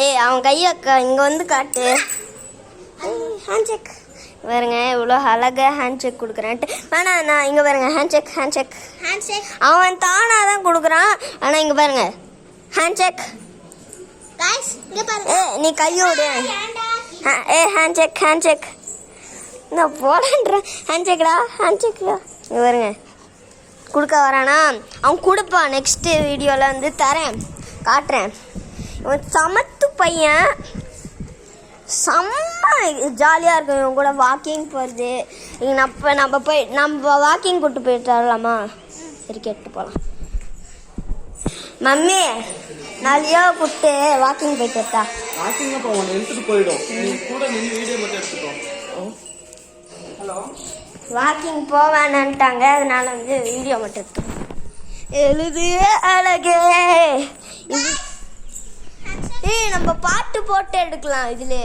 ஏய் அவன் கையை இங்கே வந்து காட்டு. ஹேண்ட் செக் பாருங்க, இவ்வளோ அழகாக ஹேண்ட் செக் கொடுக்குறேன்ட்டு. வேணா நான் இங்கே பாருங்க, hand check hand check hand check. அவன் தானாக தான் கொடுக்குறான். ஆனால் இங்கே பாருங்க ஹேண்ட் செக். गाइस இங்க பாருங்க. நீ கையோடு. Hand check hand check. நான் போடன்றேன். Hand செக்டா hand செக்டா. இங்கே பாருங்க கொடுக்க வரானா, அவன் கொடுப்பான். நெக்ஸ்ட்டு வீடியோவில் வந்து தரேன், காட்டுறேன். இவன் சமத்து பையன், செம்ம ஜாலியாக இருக்கும் இவன் கூட வாக்கிங் போகிறது. இங்கே நம்ம வாக்கிங் கூப்பிட்டு போயிட்டு வரலாமா? சரி கேட்டு போகலாம். மம்மி நாளையோ கூப்பிட்டு வாக்கிங் போயிட்டு வரட்டா? வாக்கிங் போவேன்னுட்டாங்க, அதனால வந்து வீடியோ மட்டும் எடுத்தோம். எழுது அழகே. நம்ம பாட்டு போட்டு எடுக்கலாம் இதுல.